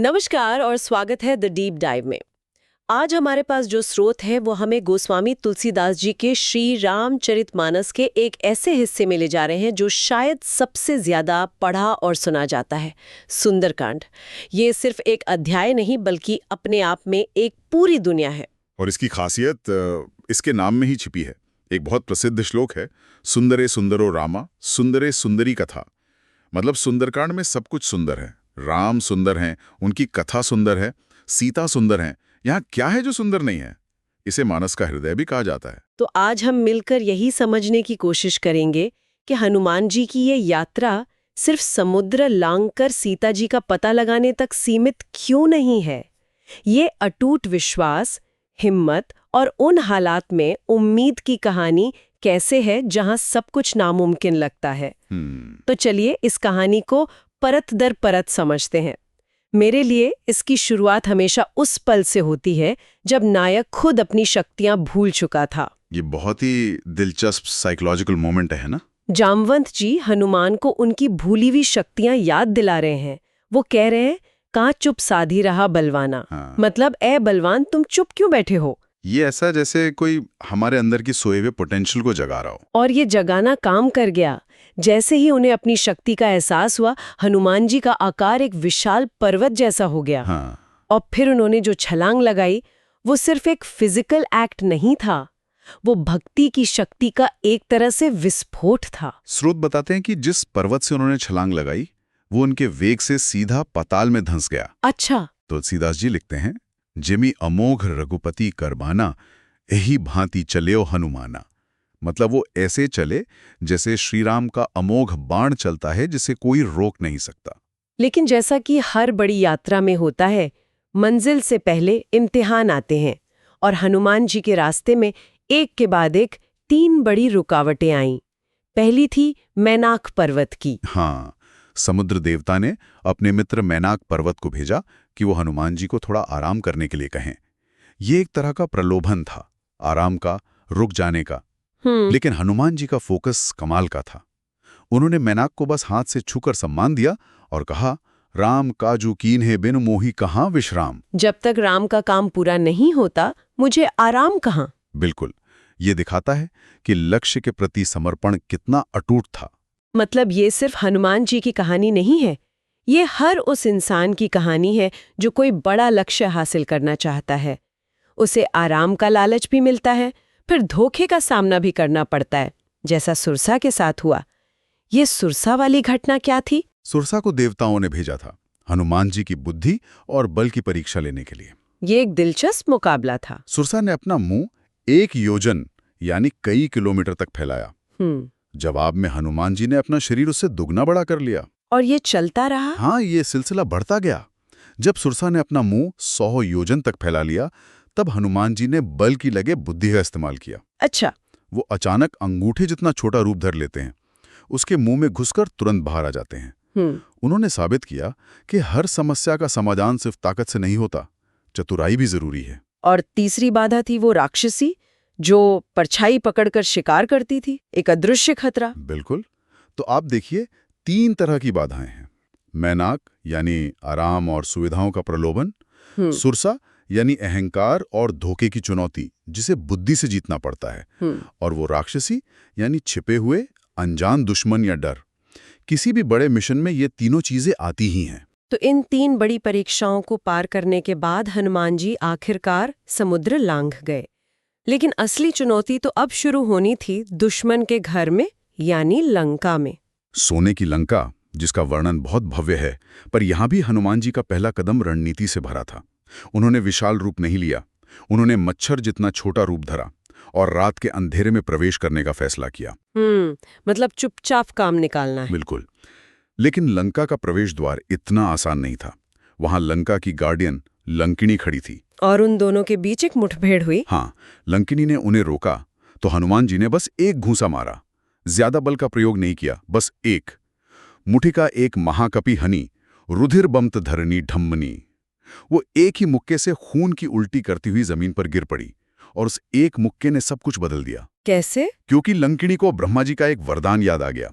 नमस्कार और स्वागत है द डीप डाइव में। आज हमारे पास जो स्रोत है वो हमें गोस्वामी तुलसीदास जी के श्री रामचरितमानस के एक ऐसे हिस्से में ले जा रहे हैं जो शायद सबसे ज्यादा पढ़ा और सुना जाता है, सुंदरकांड। ये सिर्फ एक अध्याय नहीं बल्कि अपने आप में एक पूरी दुनिया है। और इसकी खासियत इसके नाम में ही छिपी है। एक बहुत प्रसिद्ध श्लोक है, सुंदरे सुंदरो रामा सुंदरे सुंदरी कथा। मतलब सुंदरकांड में सब कुछ सुंदर है। राम सुंदर हैं, उनकी कथा सुंदर है, सीता सुंदर हैं। यहाँ क्या है जो सुंदर नहीं है? इसे मानस का हृदय भी कहा जाता है। तो आज हम मिलकर यही समझने की कोशिश करेंगे कि हनुमान जी की ये यात्रा सिर्फ समुद्र लांघकर सीता जी का पता लगाने तक सीमित क्यों नहीं है। ये अटूट विश्वास, हिम्मत और उन हालात में उम्मीद की कहानी कैसे है जहां सब कुछ नामुमकिन लगता है। तो चलिए इस कहानी को परत दर परत समझते हैं। मेरे लिए इसकी शुरुआत हमेशा उस पल से होती है जब नायक खुद अपनी शक्तियां भूल चुका था। ये बहुत ही दिलचस्प साइकोलॉजिकल मोमेंट है ना? जामवंत जी हनुमान को उनकी भूली हुई शक्तियां याद दिला रहे हैं। वो कह रहे हैं, कहाँ चुप साधी रहा बलवाना। मतलब ए बलवान, तुम चुप क्यों बैठे हो? ये ऐसा जैसे कोई हमारे अंदर की सोए हुए पोटेंशियल को जगा रहा हो। और ये जगाना काम कर गया। जैसे ही उन्हें अपनी शक्ति का एहसास हुआ, हनुमान जी का आकार एक विशाल पर्वत जैसा हो गया। और फिर उन्होंने जो छलांग लगाई वो सिर्फ एक फिजिकल एक्ट नहीं था, वो भक्ति की शक्ति का एक तरह से विस्फोट था। स्रोत बताते हैं कि जिस पर्वत से उन्होंने छलांग लगाई वो उनके वेग से सीधा पाताल में धंस गया। अच्छा। तुलसीदास जी लिखते हैं, जिमी अमोघ रघुपति करबाना यही भांति चलेओ हनुमाना। मतलब वो ऐसे चले जैसे श्री राम का अमोघ बाण चलता है, जिसे कोई रोक नहीं सकता। लेकिन जैसा कि हर बड़ी यात्रा में होता है, मंजिल से पहले इम्तिहान आते हैं और हनुमान जी के रास्ते में एक के बाद एक 3 बड़ी रुकावटें आईं। पहली थी मैनाक पर्वत की। हाँ, समुद्र देवता ने अपने मित्र मैनाक पर्वत को भेजा कि वो हनुमान जी को थोड़ा आराम करने के लिए कहें। ये एक तरह का प्रलोभन था, आराम का, रुक जाने का। लेकिन हनुमान जी का फोकस कमाल का था। उन्होंने मैनाक को बस हाथ से छूकर सम्मान दिया और कहा, राम काजू कीन है बिन मोही कहाँ विश्राम। जब तक राम का काम पूरा नहीं होता मुझे आराम कहाँ। बिल्कुल, ये दिखाता है कि लक्ष्य के प्रति समर्पण कितना अटूट था। मतलब ये सिर्फ हनुमान जी की कहानी नहीं है, ये हर उस इंसान की कहानी है जो कोई बड़ा लक्ष्य हासिल करना चाहता है। उसे आराम का लालच भी मिलता है, फिर धोखे का सामना भी करना पड़ता है, जैसा सुरसा के साथ हुआ। ये सुरसा वाली घटना क्या थी? सुरसा को देवताओं ने भेजा था हनुमान जी की बुद्धि और बल की परीक्षा लेने के लिए। ये एक दिलचस्प मुकाबला था। सुरसा ने अपना मुंह 1 योजन यानी कई किलोमीटर तक फैलाया। जवाब में हनुमान जी ने अपना शरीर उससे दुगना बड़ा कर लिया। और ये चलता रहा? हाँ, ये सिलसिला बढ़ता गया। जब सुरसा ने अपना मुंह 100 योजन तक फैला लिया, तब हनुमान जी ने बल की लगे बुद्धि का इस्तेमाल किया। अच्छा। वो अचानक अंगूठे जितना छोटा रूप धर लेते हैं, उसके मुंह में घुसकर तुरंत बाहर आ जाते हैं। उन्होंने साबित किया कि हर समस्या का समाधान सिर्फ ताकत से नहीं होता, चतुराई भी जरूरी है। और तीसरी बाधा थी वो राक्षसी जो परछाई पकड़कर शिकार करती थी, एक अदृश्य खतरा। बिल्कुल। तो आप देखिए, 3 तरह की बाधाएं हैं। मैनाक यानी आराम और सुविधाओं का प्रलोभन, सुरसा यानी अहंकार और धोखे की चुनौती जिसे बुद्धि से जीतना पड़ता है, और वो राक्षसी यानी छिपे हुए अनजान दुश्मन या डर। किसी भी बड़े मिशन में ये तीनों चीजें आती ही हैं। तो इन 3 बड़ी परीक्षाओं को पार करने के बाद हनुमान जी आखिरकार समुद्र लांघ गए। लेकिन असली चुनौती तो अब शुरू होनी थी दुश्मन के घर में, यानी लंका में। सोने की लंका, जिसका वर्णन बहुत भव्य है, पर यहाँ भी हनुमान जी का पहला कदम रणनीति से भरा था। उन्होंने विशाल रूप नहीं लिया, उन्होंने मच्छर जितना छोटा रूप धरा और रात के अंधेरे में प्रवेश करने का फैसला किया। मतलब चुपचाप काम निकालना है। बिल्कुल। लेकिन लंका का प्रवेश द्वार इतना आसान नहीं था। वहां लंका की गार्डियन लंकिनी खड़ी थी और उन दोनों के बीच एक मुठभेड़ हुई। हाँ, लंकिनी ने उन्हें रोका तो हनुमान जी ने बस एक घूंसा मारा। ज्यादा बल का प्रयोग नहीं किया, बस एक। मुठि का एक महाकपि हनी रुधिर बमत धरनी ढम्मनी। वो एक ही मुक्के से खून की उल्टी करती हुई जमीन पर गिर पड़ी और उस एक मुक्के ने सब कुछ बदल दिया। कैसे? क्योंकि लंकिनी को ब्रह्मा जी का एक वरदान याद आ गया।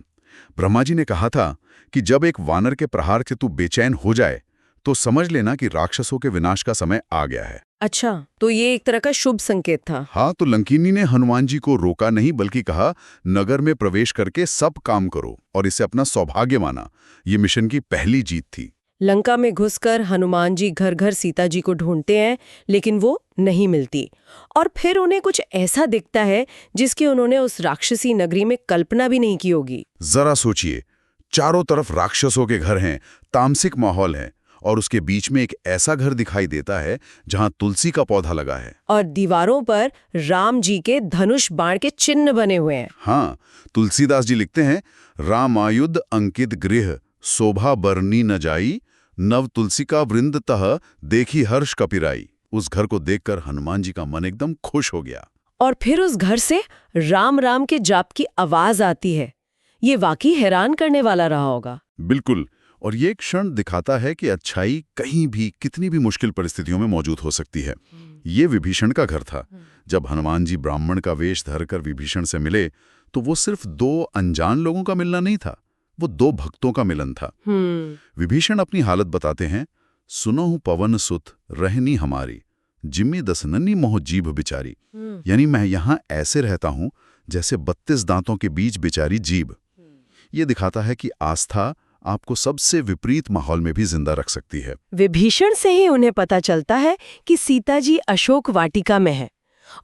ब्रह्मा जी ने कहा था कि जब एक वानर के प्रहार से तू बेचैन हो जाए तो समझ लेना कि राक्षसों के विनाश का समय आ गया है। अच्छा, तो ये एक तरह का शुभ संकेत था। हाँ, तो लंकीनी ने हनुमान जी को रोका नहीं, बल्कि कहा नगर में प्रवेश करके सब काम करो, और इसे अपना सौभाग्य माना। ये मिशन की पहली जीत थी। लंका में घुसकर हनुमान जी घर घर सीता जी को ढूंढते हैं, लेकिन वो नहीं मिलती। और फिर उन्हें कुछ ऐसा दिखता है जिसकी उन्होंने उस राक्षसी नगरी में कल्पना भी नहीं की होगी। जरा सोचिए, चारों तरफ राक्षसों के घर हैं, तामसिक माहौल है, और उसके बीच में एक ऐसा घर दिखाई देता है जहां तुलसी का पौधा लगा है और दीवारों पर राम जी के धनुष बाण के चिन्ह बने हुए हैं। हाँ, तुलसीदास जी लिखते हैं, रामायुध अंकित गृह शोभा बरनी न जाई, नव तुलसी का वृंद तह देखी हर्ष कपिराई। उस घर को देखकर हनुमान जी का मन एकदम खुश हो गया। और फिर उस घर से राम राम के जाप की आवाज आती है। ये वाकई हैरान करने वाला रहा होगा। बिल्कुल, और ये क्षण दिखाता है कि अच्छाई कहीं भी कितनी भी मुश्किल परिस्थितियों में मौजूद हो सकती है। ये विभीषण का घर था। जब हनुमान जी ब्राह्मण का वेश धरकर विभीषण से मिले, तो वो सिर्फ दो अनजान लोगों का मिलना नहीं था, वो दो भक्तों का मिलन था। विभीषण अपनी हालत बताते हैं, सुनहु पवन सुत रहनी हमारी, जिम्मी दसननी मोह जीभ बिचारी। यानी मैं यहाँ ऐसे रहता हूँ जैसे 32 दांतों के बीच बिचारी जीभ। ये दिखाता है कि आस्था आपको सबसे विपरीत माहौल में भी जिंदा रख सकती है। विभीषण से ही उन्हें पता चलता है कि सीता जी अशोक वाटिका में है,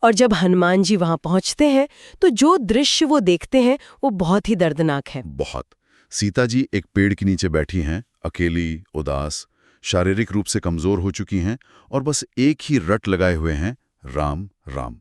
और जब हनुमान जी वहां पहुंचते हैं तो जो दृश्य वो देखते हैं वो बहुत ही दर्दनाक है। बहुत। सीता जी एक पेड़ के नीचे बैठी हैं, अकेली, उदास, शारीरिक रूप से कमजोर हो चुकी हैं, और बस एक ही रट लगाए हुए हैं, राम राम।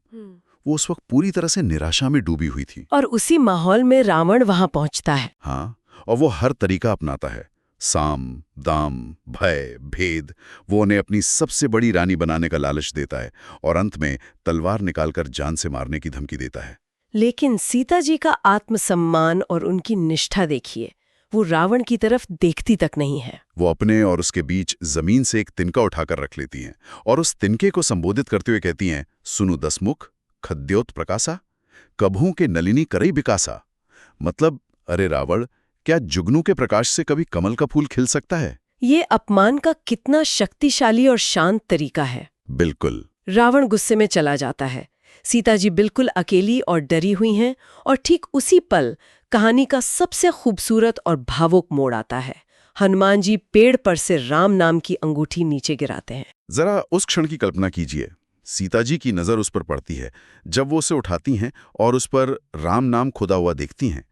वो उस वक्त पूरी तरह से निराशा में डूबी हुई थी। और उसी माहौल में रावण वहां पहुंचता है। हाँ, और वो हर तरीका अपनाता है, साम दाम भय भेद। वो उन्हें अपनी सबसे बड़ी रानी बनाने का लालच देता है, और अंत में तलवार निकालकर जान से मारने की धमकी देता है। लेकिन सीता जी का आत्मसम्मान और उनकी निष्ठा देखिए, वो रावण की तरफ देखती तक नहीं है। वो अपने और उसके बीच जमीन से एक तिनका उठाकर रख लेती हैं, और उस तिनके को संबोधित करते हुए कहती हैं, सुनु दसमुख खद्योत प्रकाशा, कभू के नलिनी करई बिकासा। मतलब, अरे रावण, क्या जुगनू के प्रकाश से कभी कमल का फूल खिल सकता है? ये अपमान का कितना शक्तिशाली और शांत तरीका है। बिल्कुल। रावण गुस्से में चला जाता है। सीता जी बिल्कुल अकेली और डरी हुई हैं, और ठीक उसी पल कहानी का सबसे खूबसूरत और भावुक मोड़ आता है। हनुमान जी पेड़ पर से राम नाम की अंगूठी नीचे गिराते हैं। जरा उस क्षण की कल्पना कीजिए। सीता जी की नजर उस पर पड़ती है जब वो उसे उठाती हैं और उस पर राम नाम खुदा हुआ देखती हैं,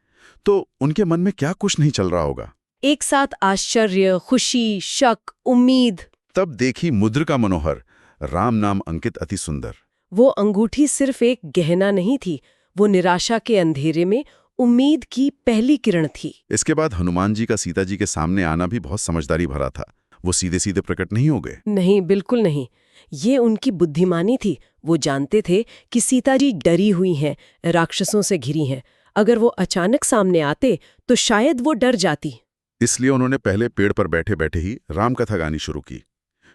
तो उनके मन में क्या कुछ नहीं चल रहा होगा। एक साथ आश्चर्य, खुशी, शक, उम्मीद। तब देखी मुद्र का मनोहर, राम नाम अंकित अति सुंदर। वो अंगूठी सिर्फ एक गहना नहीं थी, वो निराशा के अंधेरे में उम्मीद की पहली किरण थी। इसके बाद हनुमान जी का सीता जी के सामने आना भी बहुत समझदारी भरा था। वो सीधे सीधे प्रकट नहीं हो गए। नहीं, बिल्कुल नहीं। ये उनकी बुद्धिमानी थी। वो जानते थे कि सीता जी डरी हुई हैं, राक्षसों से घिरी हैं। अगर वो अचानक सामने आते तो शायद वो डर जाती। इसलिए उन्होंने पहले पेड़ पर बैठे बैठे ही राम कथा गानी शुरू की,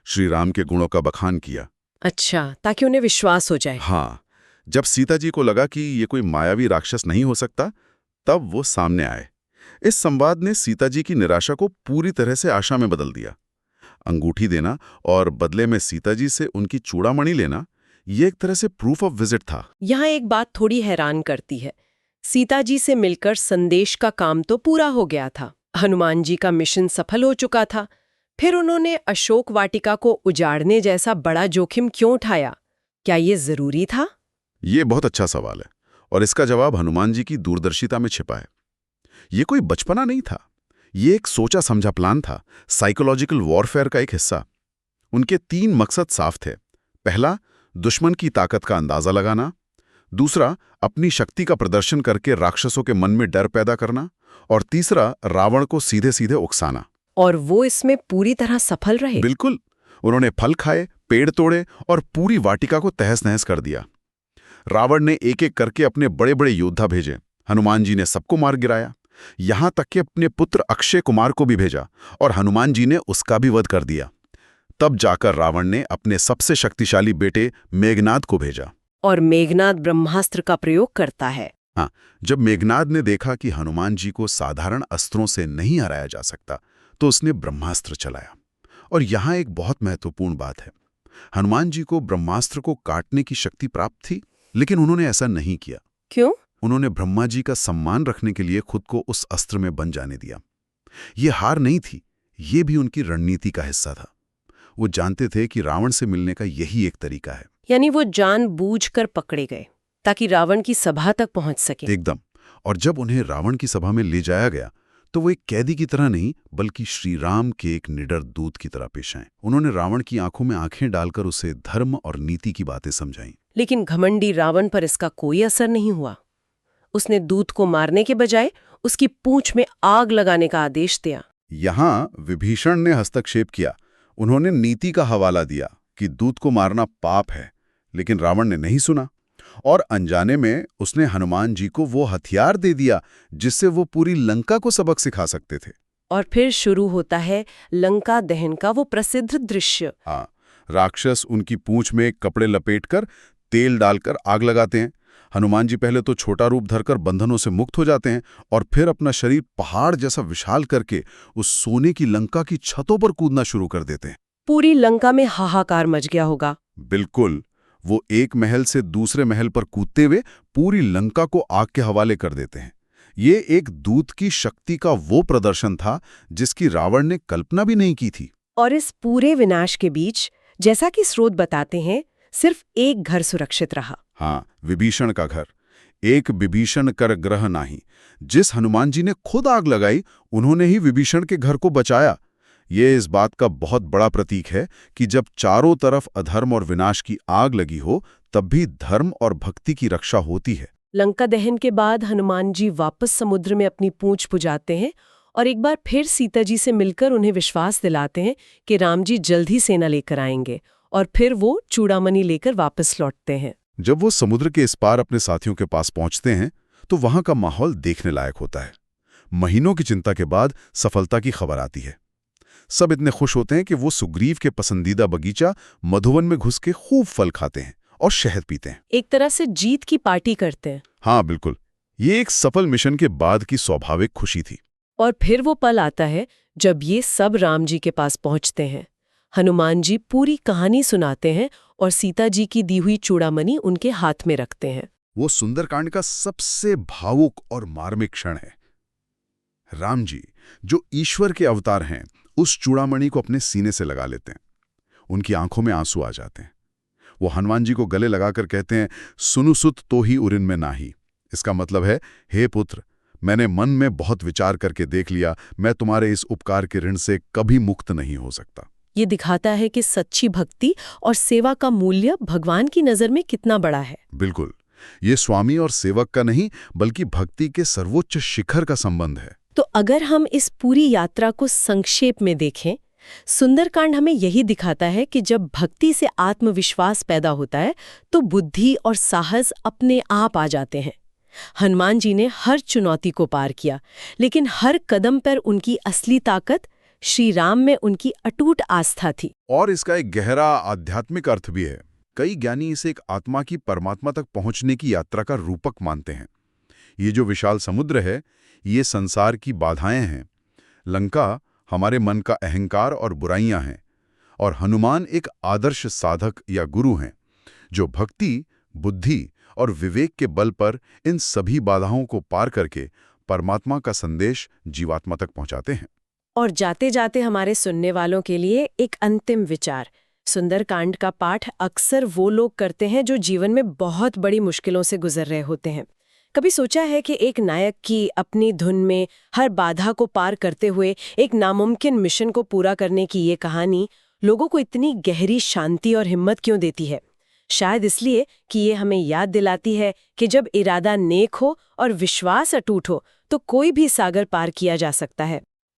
श्री राम के गुणों का बखान किया। अच्छा, ताकि उन्हें विश्वास हो जाए। हाँ, जब सीता जी को लगा कि ये कोई मायावी राक्षस नहीं हो सकता, तब वो सामने आए। इस संवाद ने सीता जी की निराशा को पूरी तरह से आशा में बदल दिया। अंगूठी देना और बदले में सीता जी से उनकी चूड़ामणि लेना, ये एक तरह से प्रूफ ऑफ विजिट था। यहाँ एक बात थोड़ी हैरान करती है। सीता जी से मिलकर संदेश का काम तो पूरा हो गया था, हनुमान जी का मिशन सफल हो चुका था। फिर उन्होंने अशोक वाटिका को उजाड़ने जैसा बड़ा जोखिम क्यों उठाया? क्या ये जरूरी था? ये बहुत अच्छा सवाल है, और इसका जवाब हनुमान जी की दूरदर्शिता में छिपा है। ये कोई बचपना नहीं था, ये एक सोचा समझा प्लान था, साइकोलॉजिकल वॉरफेयर का एक हिस्सा। उनके 3 मकसद साफ थे। पहला, दुश्मन की ताकत का अंदाजा लगाना। दूसरा, अपनी शक्ति का प्रदर्शन करके राक्षसों के मन में डर पैदा करना। और तीसरा, रावण को सीधे सीधे उकसाना। और वो इसमें पूरी तरह सफल रहे। बिल्कुल। उन्होंने फल खाए, पेड़ तोड़े और पूरी वाटिका को तहस नहस कर दिया। रावण ने एक एक करके अपने बड़े बड़े योद्धा भेजे। हनुमान जी ने सबको मार गिराया, यहां तक कि अपने पुत्र अक्षय कुमार को भी भेजा, और हनुमान जी ने उसका भी वध कर दिया। तब जाकर रावण ने अपने सबसे शक्तिशाली बेटे मेघनाद को भेजा। और मेघनाद ब्रह्मास्त्र का प्रयोग करता है। हाँ, जब मेघनाद ने देखा कि हनुमान जी को साधारण अस्त्रों से नहीं हराया जा सकता, तो उसने ब्रह्मास्त्र चलाया, और यहाँ एक बहुत महत्वपूर्ण बात है। हनुमान जी को ब्रह्मास्त्र को काटने की शक्ति प्राप्त थी, लेकिन उन्होंने ऐसा नहीं किया। क्यों? उन्होंने ब्रह्मा जी का सम्मान रखने के लिए खुद को उस अस्त्र में बंद जाने दिया। ये हार नहीं थी, ये भी उनकी रणनीति का हिस्सा था। वो जानते थे कि रावण से मिलने का यही एक तरीका है। यानी वो जानबूझकर पकड़े गए ताकि रावण की सभा तक पहुंच सके। एकदम। और जब उन्हें रावण की सभा में ले जाया गया तो वो एक कैदी की तरह नहीं, बल्कि श्री राम के एक निडर दूत की तरह पेश आए। उन्होंने रावण की आंखों में आंखें डालकर उसे धर्म और नीति की बातें समझाईं। लेकिन घमंडी रावण पर इसका कोई असर नहीं हुआ। उसने दूत को मारने के बजाय उसकी पूंछ में आग लगाने का आदेश दिया। यहाँ विभीषण ने हस्तक्षेप किया। उन्होंने नीति का हवाला दिया कि दूत को मारना पाप है, लेकिन रावण ने नहीं सुना और अनजाने में उसने हनुमान जी को वो हथियार दे दिया जिससे वो पूरी लंका को सबक सिखा सकते थे। और फिर शुरू होता है लंका दहन का वो प्रसिद्ध दृश्य। हाँ, राक्षस उनकी पूंछ में कपड़े लपेटकर तेल डालकर आग लगाते हैं। हनुमान जी पहले तो छोटा रूप धरकर बंधनों से मुक्त हो जाते हैं और फिर अपना शरीर पहाड़ जैसा विशाल करके उस सोने की लंका की छतों पर कूदना शुरू कर देते हैं। पूरी लंका में हाहाकार मच गया होगा। बिल्कुल। वो एक महल से दूसरे महल पर कूदते हुए पूरी लंका को आग के हवाले कर देते हैं। ये एक दूत की शक्ति का वो प्रदर्शन था जिसकी रावण ने कल्पना भी नहीं की थी। और इस पूरे विनाश के बीच, जैसा कि स्रोत बताते हैं, सिर्फ एक घर सुरक्षित रहा। हाँ, विभीषण का घर। एक विभीषण कर ग्रह नाही। जिस हनुमान जी ने खुद आग लगाई, उन्होंने ही विभीषण के घर को बचाया। ये इस बात का बहुत बड़ा प्रतीक है कि जब चारों तरफ अधर्म और विनाश की आग लगी हो, तब भी धर्म और भक्ति की रक्षा होती है। लंका दहन के बाद हनुमान जी वापस समुद्र में अपनी पूंछ पुजाते हैं और एक बार फिर सीता जी से मिलकर उन्हें विश्वास दिलाते हैं कि राम जी जल्द ही सेना लेकर आएंगे, और फिर वो चूड़ामणि लेकर वापस लौटते हैं। जब वो समुद्र के इस पार अपने साथियों के पास पहुंचते हैं तो वहां का माहौल देखने लायक होता है। महीनों की चिंता के बाद सफलता की खबर आती है। सब इतने खुश होते हैं कि वो सुग्रीव के पसंदीदा बगीचा मधुवन में घुस के खूब फल खाते हैं और शहद पीते हैं। एक तरह से जीत की पार्टी करते हैं। हाँ बिल्कुल, ये एक सफल मिशन के बाद की स्वाभाविक खुशी थी। और फिर वो पल आता है जब ये सब राम जी के पास पहुंचते हैं। हनुमान जी पूरी कहानी सुनाते हैं और सीता जी की दी हुई चूड़ामणि उनके हाथ में रखते हैं। वो सुंदरकांड का सबसे भावुक और मार्मिक क्षण है। राम जी, जो ईश्वर के अवतार हैं, उस चूड़ामणि को अपने सीने से लगा लेते हैं। उनकी आंखों में आंसू आ जाते हैं। वो हनुमान जी को गले लगाकर कहते हैं, सुनु सुत तो ही उरिन में नाही। इसका मतलब है, हे पुत्र, मैंने मन में बहुत विचार करके देख लिया, मैं तुम्हारे इस उपकार के ऋण से कभी मुक्त नहीं हो सकता। ये दिखाता है कि सच्ची भक्ति और सेवा का मूल्य भगवान की नजर में कितना बड़ा है। बिल्कुल, ये स्वामी और सेवक का नहीं, बल्कि भक्ति के सर्वोच्च शिखर का संबंध है। तो अगर हम इस पूरी यात्रा को संक्षेप में देखें, सुंदरकांड हमें यही दिखाता है कि जब भक्ति से आत्मविश्वास पैदा होता है तो बुद्धि और साहस अपने आप आ जाते हैं। हनुमान जी ने हर चुनौती को पार किया, लेकिन हर कदम पर उनकी असली ताकत श्री राम में उनकी अटूट आस्था थी। और इसका एक गहरा आध्यात्मिक अर्थ भी है। कई ज्ञानी इसे एक आत्मा की परमात्मा तक पहुंचने की यात्रा का रूपक मानते हैं। ये जो विशाल समुद्र है, ये संसार की बाधाएं हैं। लंका हमारे मन का अहंकार और बुराइयां हैं, और हनुमान एक आदर्श साधक या गुरु हैं जो भक्ति, बुद्धि और विवेक के बल पर इन सभी बाधाओं को पार करके परमात्मा का संदेश जीवात्मा तक पहुंचाते हैं। और जाते जाते हमारे सुनने वालों के लिए एक अंतिम विचार। सुंदरकांड का पाठ अक्सर वो लोग करते हैं जो जीवन में बहुत बड़ी मुश्किलों से गुजर रहे होते हैं। कभी सोचा है कि एक नायक की अपनी धुन में हर बाधा को पार करते हुए एक नामुमकिन मिशन को पूरा करने की ये कहानी लोगों को इतनी गहरी शांति और हिम्मत क्यों देती है? शायद इसलिए कि ये हमें याद दिलाती है कि जब इरादा नेक हो और विश्वास अटूट हो तो कोई भी सागर पार किया जा सकता है।